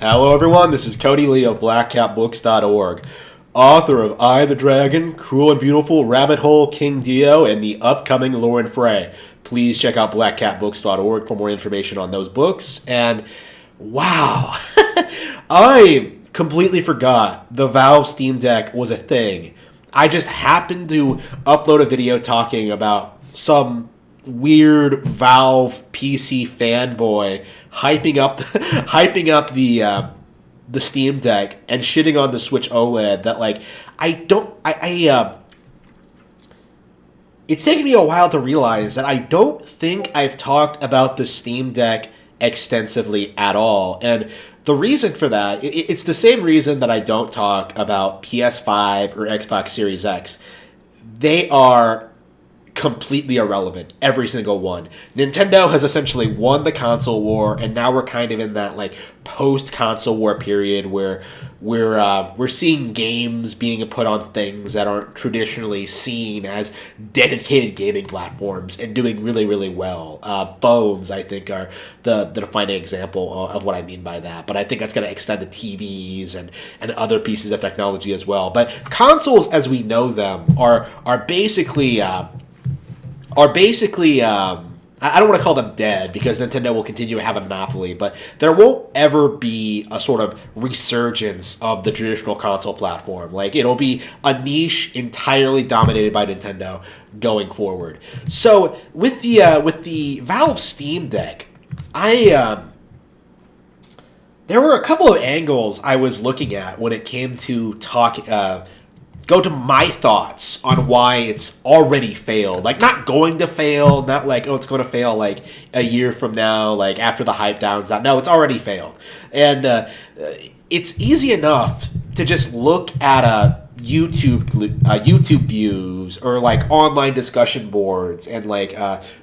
Hello, everyone. This is Cody Lee of BlackCatBooks.org, author of I the Dragon, Cruel and Beautiful, Rabbit Hole, King Dio, and the upcoming Lore and Frey. Please check out BlackCatBooks.org for more information on those books. And wow, I completely forgot the Valve Steam Deck was a thing. I just happened to upload a video talking about some weird Valve PC fanboy hyping up the Steam Deck and shitting on the Switch OLED. That like it's taken me a while to realize that I don't think I've talked about the Steam Deck extensively at all. And the reason for that, it's the same reason that I don't talk about PS5 or Xbox Series X. They are completely irrelevant, every single one. Nintendo has essentially won the console war, and now we're kind of in that like post-console war period where we're seeing games being put on things that aren't traditionally seen as dedicated gaming platforms and doing really, really well. Phones, I think, are the defining example of what I mean by that. But I think that's going to extend to TVs and other pieces of technology as well. But consoles, as we know them, are basically I don't want to call them dead because Nintendo will continue to have a monopoly, but there won't ever be a sort of resurgence of the traditional console platform. Like, it'll be a niche entirely dominated by Nintendo going forward. So with the Valve Steam Deck, there were a couple of angles I was looking at when it came to go to my thoughts on why it's already failed. Like, not going to fail, not like, oh, it's going to fail like a year from now, like after the hype downs out. No, it's already failed. And it's easy enough to just look at YouTube views or like online discussion boards and like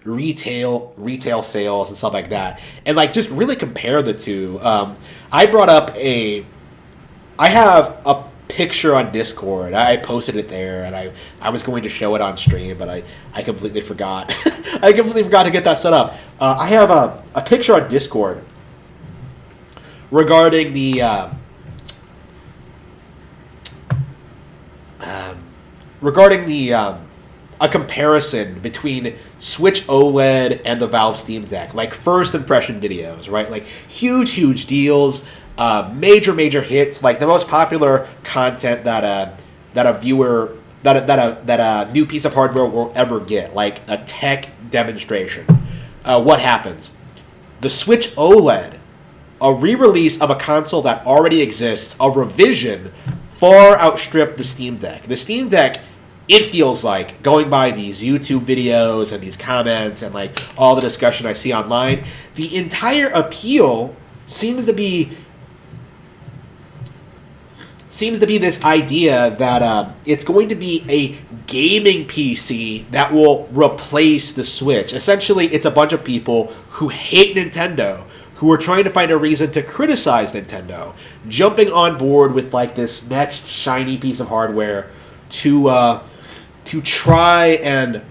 retail sales and stuff like that, and like just really compare the two. I have a picture on Discord. I posted it there, and I was going to show it on stream, but I completely forgot. I completely forgot to get that set up. I have a picture on Discord regarding a comparison between Switch OLED and the Valve Steam Deck, like first impression videos, right? Like huge deals. Major hits, like the most popular content that a new piece of hardware will ever get, like a tech demonstration. What happens? The Switch OLED, a re-release of a console that already exists, a revision, far outstripped the Steam Deck. The Steam Deck, it feels like, going by these YouTube videos and these comments and like all the discussion I see online, the entire appeal seems to be this idea that it's going to be a gaming PC that will replace the Switch. Essentially, it's a bunch of people who hate Nintendo, who are trying to find a reason to criticize Nintendo, jumping on board with like this next shiny piece of hardware to try and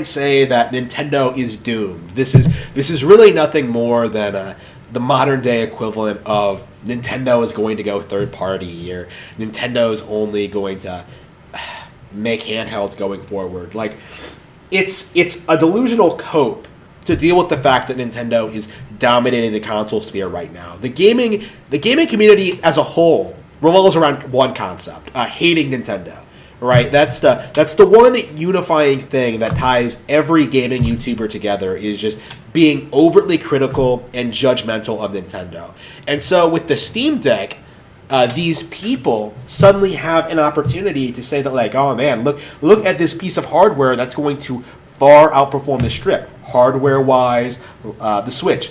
say that Nintendo is doomed. This is really nothing more than the modern day equivalent of Nintendo is going to go third party, or Nintendo is only going to make handhelds going forward. Like, it's a delusional cope to deal with the fact that Nintendo is dominating the console sphere right now. The gaming community as a whole revolves around one concept: hating Nintendo. Right, that's the one unifying thing that ties every gaming YouTuber together, is just being overtly critical and judgmental of Nintendo. And so with the Steam Deck, these people suddenly have an opportunity to say that, like, oh man, look at this piece of hardware that's going to far outperform the Strip, hardware-wise, the Switch.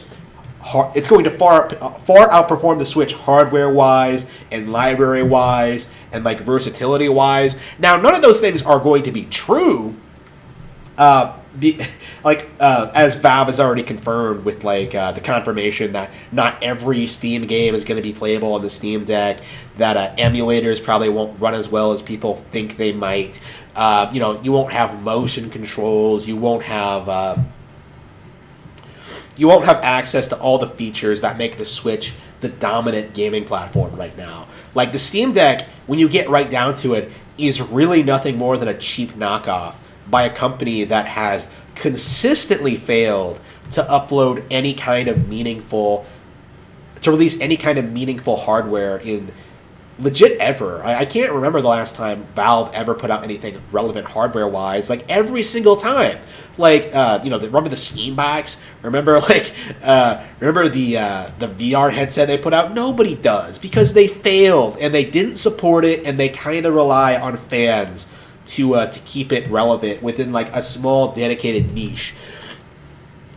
It's going to far outperform the Switch hardware-wise and library-wise and like versatility-wise. Now, none of those things are going to be true. As Valve has already confirmed with like the confirmation that not every Steam game is going to be playable on the Steam Deck, that emulators probably won't run as well as people think they might. You won't have motion controls. You won't have You won't have access to all the features that make the Switch the dominant gaming platform right now. Like the Steam Deck, when you get right down to it, is really nothing more than a cheap knockoff by a company that has consistently failed to upload any kind of meaningful, to release any kind of meaningful hardware in legit ever. I can't remember the last time Valve ever put out anything relevant hardware-wise. Like every single time, like remember the Steam Box? Remember remember the VR headset they put out? Nobody does because they failed and they didn't support it, and they kind of rely on fans to keep it relevant within like a small dedicated niche.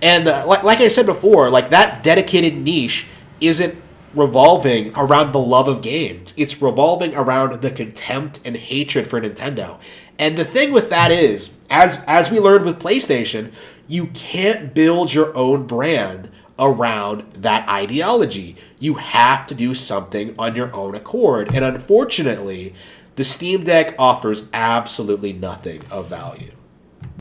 And like I said before, like that dedicated niche isn't revolving around the love of games. It's revolving around the contempt and hatred for Nintendo. And the thing with that is, as we learned with PlayStation, you can't build your own brand around that ideology. You have to do something on your own accord. And unfortunately, the Steam Deck offers absolutely nothing of value.